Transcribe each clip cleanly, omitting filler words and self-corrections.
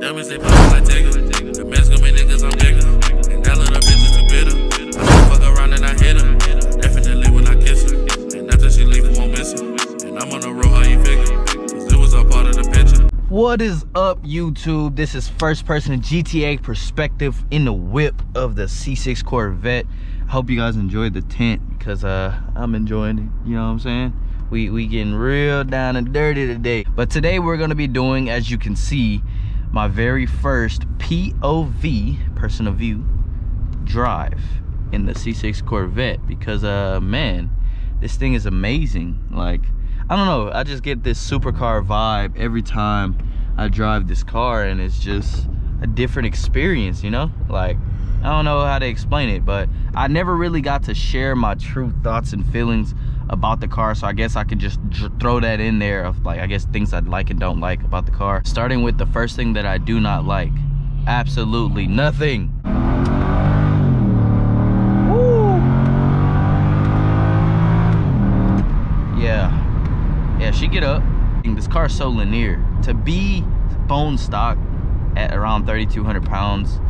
diamonds, they pop like Tigger. The Mexican niggas, I'm nigga. And that little bitch is too bitter. I fuck around and I hit her. Definitely when I kiss her. And after she leave, won't miss her. And I'm on the road, how you figure? Cause it was all part of the picture. What is up, YouTube? This is first person GTA perspective in the whip of the C6 Corvette. I hope you guys enjoyed the tint because I'm enjoying it, you know what I'm saying? We getting real down and dirty today. But today we're gonna be doing, as you can see, my very first POV, person of view, drive in the C6 Corvette because man, this thing is amazing. Like, I don't know, I just get this supercar vibe every time I drive this car, and it's just a different experience, you know? Like, I don't know how to explain it, but I never really got to share my true thoughts and feelings about the car, so I guess I could just throw that in there of, like, I guess things I like and don't like about the car. Starting with the first thing that I do not like. Absolutely nothing. Woo. Yeah, she get up. This car is so linear. To be bone stock at around 3,200 pounds,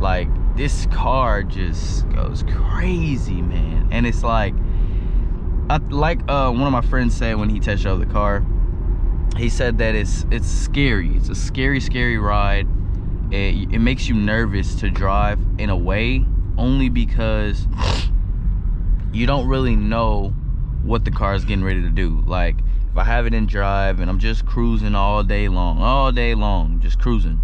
like, this car just goes crazy, man. And it's like, one of my friends said when he test drove the car, he said that it's scary. It's a scary ride. It makes you nervous to drive in a way, only because you don't really know what the car is getting ready to do. Like, if I have it in drive and I'm just cruising all day long, just cruising,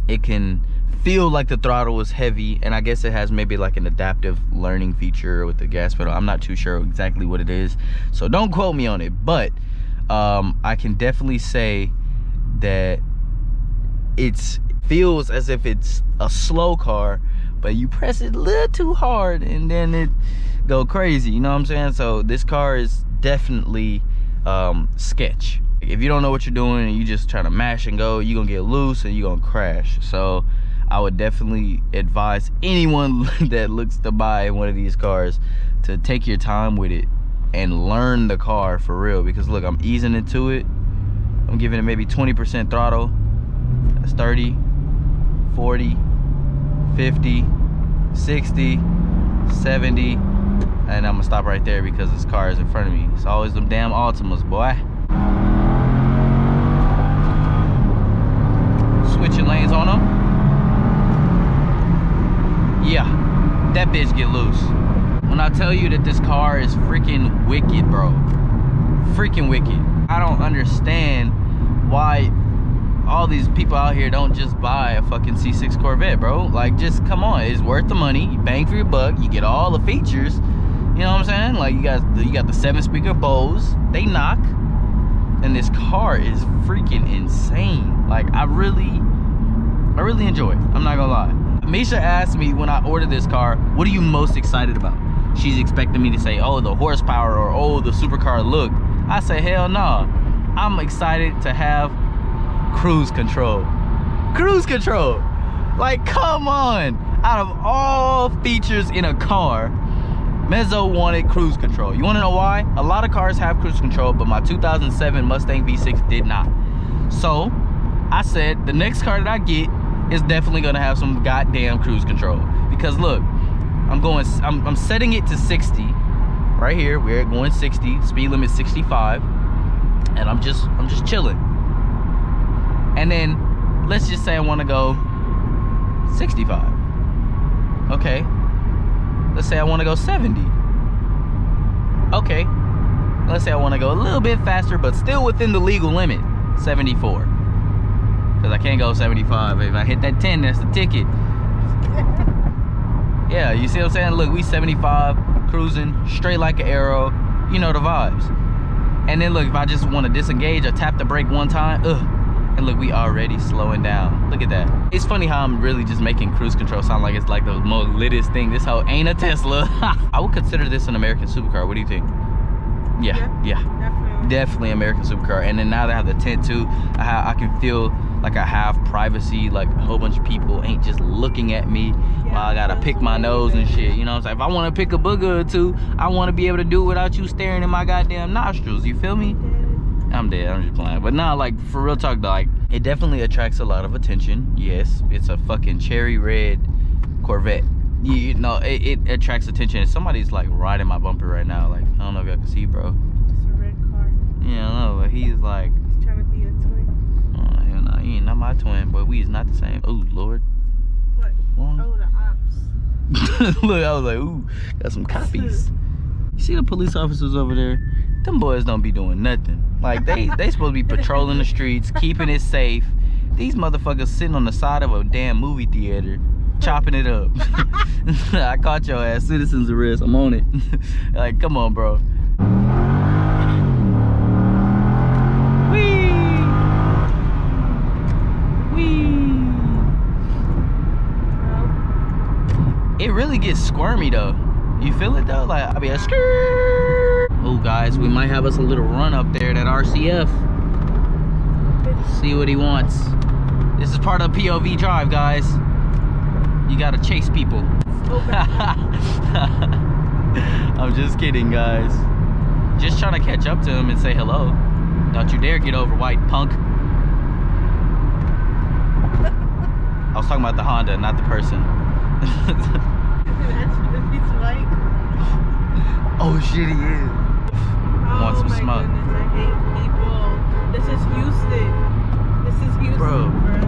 it can feel like the throttle is heavy, and I guess it has maybe like an adaptive learning feature with the gas pedal. I'm not too sure exactly what it is, so don't quote me on it, but I can definitely say that it feels as if it's a slow car, but you press it a little too hard and then it go crazy, you know what I'm saying? So this car is definitely sketch. If you don't know what you're doing and you just trying to mash and go, you're gonna get loose and you're gonna crash. So I would definitely advise anyone that looks to buy one of these cars to take your time with it and learn the car for real. Because look, I'm easing into it. I'm giving it maybe 20% throttle. That's 30, 40, 50, 60, 70. And I'm gonna stop right there because this car is in front of me. It's always them damn Altimas, boy. Switching lanes on them. Yeah, that bitch get loose. When I tell you that this car is freaking wicked, bro. Freaking wicked. I don't understand why all these people out here don't just buy a fucking C6 Corvette, bro. Like, just come on, it's worth the money. You bang for your buck, you get all the features. You know what I'm saying? Like, you got the 7-speaker Bose, they knock. And this car is freaking insane. Like, I really enjoy it. I'm not gonna lie. Misha asked me when I ordered this car, what are you most excited about? She's expecting me to say, oh, the horsepower, or oh, the supercar look. I say, hell no. I'm excited to have cruise control. Cruise control. Like, come on. Out of all features in a car, Mezzo wanted cruise control. You wanna know why? A lot of cars have cruise control, but my 2007 Mustang V6 did not. So I said, the next car that I get is definitely gonna have some goddamn cruise control. Because look, I'm setting it to 60. Right here, we're going 60, speed limit 65. And I'm just chilling. And then let's just say I wanna go 65. Okay. Let's say I wanna go 70. Okay. Let's say I wanna go a little bit faster, but still within the legal limit, 74. Because I can't go 75. If I hit that 10, that's the ticket. Yeah, you see what I'm saying? Look, we 75, cruising, straight like an arrow. You know the vibes. And then look, if I just want to disengage, I tap the brake one time, and look, we already slowing down. Look at that. It's funny how I'm really just making cruise control sound like it's like the most littest thing. This hoe ain't a Tesla. I would consider this an American supercar. What do you think? Yeah. Definitely American supercar. And then now that I have the tent too, I can feel like I have privacy. Like, a whole bunch of people ain't just looking at me while I gotta pick my nose and shit. You know what I'm saying? If I want to pick a booger or two, I want to be able to do it without you staring in my goddamn nostrils. You feel me? I'm dead. I'm just playing. But nah, like, for real talk though, like, It definitely attracts a lot of attention. Yes, it's a fucking cherry red Corvette. You know, it attracts attention. Somebody's like riding my bumper right now. Like, I don't know if y'all can see, bro. It's a red car. Yeah, I know, but he's like, He's trying to be a twin. oh, hell no, he ain't not my twin, but we is not the same. Oh, Lord. What? Long. Oh, the ops. Look, I was like, ooh, got some copies. You see the police officers over there? Them boys don't be doing nothing. Like, they supposed to be patrolling the streets, keeping it safe. These motherfuckers sitting on the side of a damn movie theater, chopping it up. I caught your ass, citizen's arrest. I'm on it. Like, come on, bro. Wee! Wee! It really gets squirmy though. You feel it though? Like, I'll be a skirt. Oh, guys, we might have us a little run up there at that RCF. See what he wants. This is part of the POV drive, guys. You gotta chase people. I'm just kidding, guys. Just trying to catch up to him and say hello. Don't you dare get over, white punk. I was talking about the Honda, not the person. Oh shit, he is. Want some smoke. Goodness, I hate people. This is Houston. This is Houston, Bro. bro.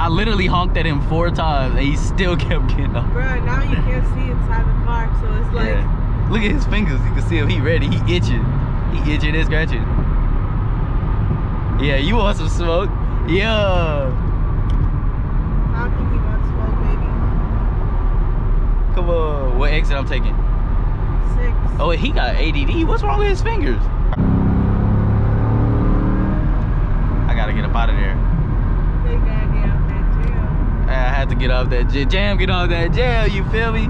I literally honked at him 4 times and he still kept getting up. Bro, now you can't see inside the car, so it's like... Yeah. Look at his fingers. You can see him. He ready. He itching. He itching and scratching. Yeah, you want some smoke? Yeah. How can you want smoke, baby? Come on. What exit I'm taking? 6. Oh, wait, he got ADD. What's wrong with his fingers? I gotta get up out of there. They gotta get out that jail. I had to get off that jam. Get off that jail. You feel me?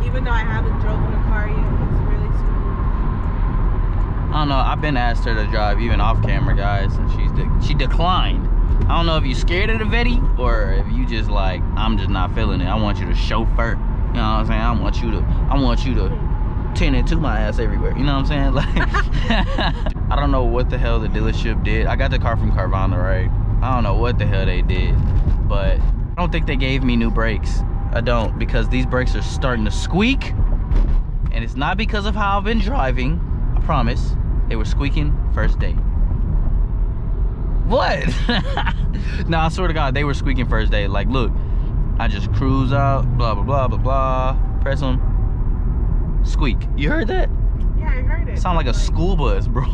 Even though I haven't driven a car yet, it's really smooth. I don't know. I've been asked her to drive even off camera, guys, and she declined. I don't know if you scared of the Vetti or if you just like, I'm just not feeling it. I want you to chauffeur. You know what I'm saying? I want you to tend into my ass everywhere. You know what I'm saying? Like, I don't know what the hell the dealership did. I got the car from Carvana, right? I don't know what the hell they did, but I don't think they gave me new brakes. I don't, because these brakes are starting to squeak, and it's not because of how I've been driving. I promise. They were squeaking first day. What? No, I swear to God, they were squeaking first day. Like, look, I just cruise out, blah, blah, blah, blah, blah, press them, squeak. You heard that? Yeah, I heard it. Sound like a school bus, bro.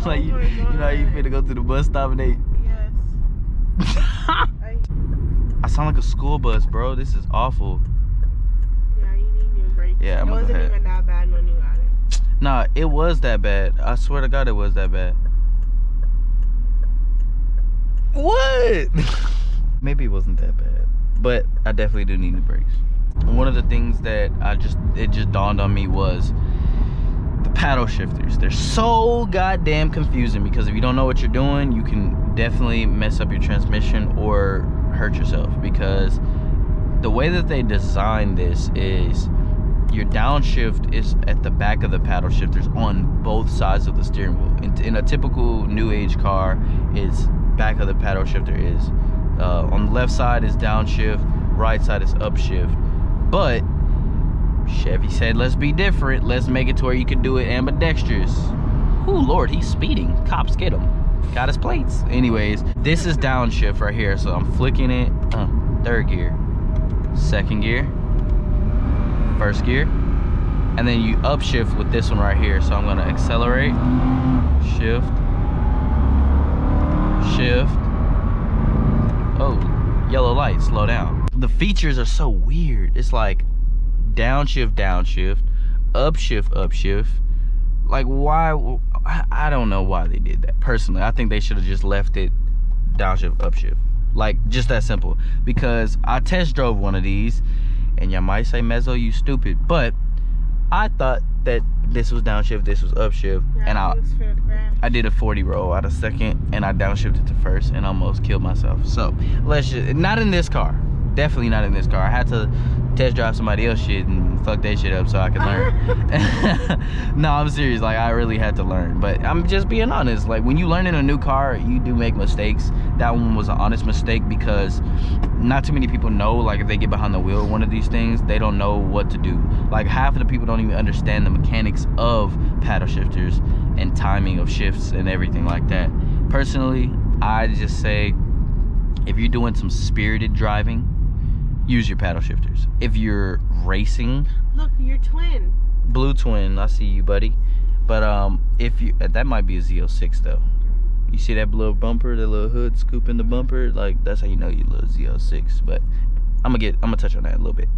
Like, you know how you finna go to the bus stop and they... Yes. I sound like a school bus, bro. This is awful. Yeah, you need new brakes. Yeah, I'm It gonna go wasn't ahead. even that bad when you got it. Nah, it was that bad. I swear to God, it was that bad. What? Maybe it wasn't that bad, but I definitely do need new brakes. And one of the things that it just dawned on me was the paddle shifters. They're so goddamn confusing because if you don't know what you're doing, you can definitely mess up your transmission or hurt yourself, because the way that they designed this is your downshift is at the back of the paddle shifters on both sides of the steering wheel. In a typical new age car, it's back of the paddle shifter is on the left side is downshift, right side is upshift. But Chevy said, let's be different. Let's make it to where you can do it ambidextrous. Oh Lord, he's speeding. Cops get him. Got his plates. Anyways, this is downshift right here. So I'm flicking it. 3rd gear, 2nd gear, 1st gear, and then you upshift with this one right here. So I'm gonna accelerate, shift, shift. Oh, yellow light, slow down. The features are so weird. It's like downshift, downshift, upshift, upshift. Like, why? I don't know why they did that. Personally, I think they should have just left it downshift, upshift. Like, just that simple. Because I test drove one of these, and y'all might say, Mezzo, you stupid, but I thought that this was downshift, this was upshift, Yeah, and I did a 40 roll out of 2nd, and I downshifted to 1st and almost killed myself. So let's just, not in this car, definitely not in this car. I had to test drive somebody else's shit and fuck that shit up so I can learn. No, I'm serious. Like, I really had to learn. But I'm just being honest. Like, when you learn in a new car, you do make mistakes. That one was an honest mistake because not too many people know, like, if they get behind the wheel of one of these things, they don't know what to do. Like, half of the people don't even understand the mechanics of paddle shifters and timing of shifts and everything like that. Personally, I just say, if you're doing some spirited driving, use your paddle shifters. If you're racing, look, your twin. Blue twin, I see you, buddy. But if you, that might be a Z06 though. You see that little bumper, that little hood scooping the bumper, like that's how you know you little Z06. But I'm gonna touch on that a little bit.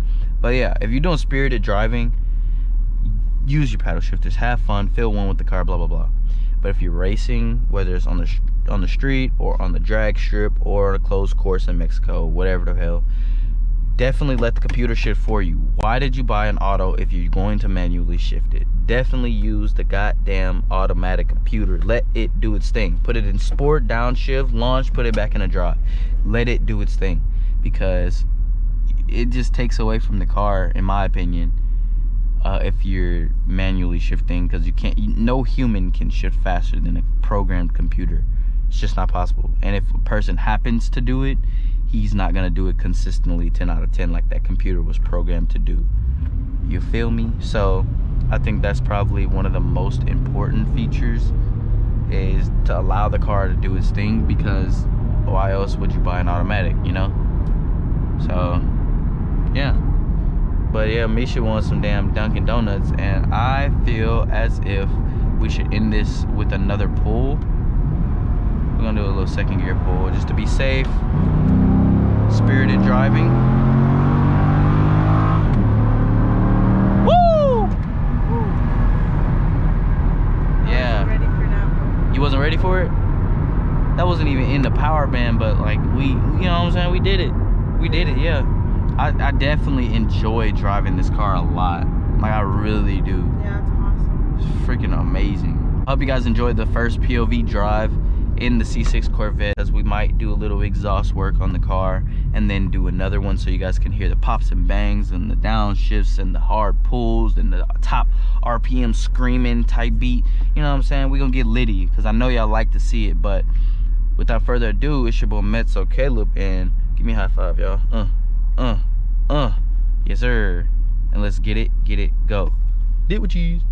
But yeah, if you're doing spirited driving, use your paddle shifters. Have fun, feel one with the car, blah blah blah. But if you're racing, whether it's on the street or on the drag strip or on a closed course in Mexico, whatever the hell, definitely let the computer shift for you. Why did you buy an auto if you're going to manually shift it? Definitely use the goddamn automatic computer. Let it do its thing. Put it in sport, downshift, launch, put it back in a drive. Let it do its thing, because it just takes away from the car, in my opinion, if you're manually shifting, because no human can shift faster than a programmed computer. It's just not possible. And if a person happens to do it, he's not gonna do it consistently 10 out of 10 like that computer was programmed to do. You feel me? So I think that's probably one of the most important features, is to allow the car to do its thing, because why else would you buy an automatic, you know? So yeah. But yeah, Misha wants some damn Dunkin' Donuts, and I feel as if we should end this with another pull. We're gonna do a little second gear pull just to be safe. Spirited driving. Woo! Yeah. Ready for that. You wasn't ready for it? That wasn't even in the power band, but like you know what I'm saying? We did it. We did it, yeah. I definitely enjoy driving this car a lot. Like, I really do. Yeah, it's awesome. It's freaking amazing. I hope you guys enjoyed the first POV drive in the C6 Corvette, as we might do a little exhaust work on the car and then do another one so you guys can hear the pops and bangs and the downshifts and the hard pulls and the top RPM screaming type beat. You know what I'm saying? We're gonna get litty, because I know y'all like to see it. But without further ado, it's your boy Mezzocaleb, and give me a high five, y'all. Yes sir. And let's get it, go. Did with cheese.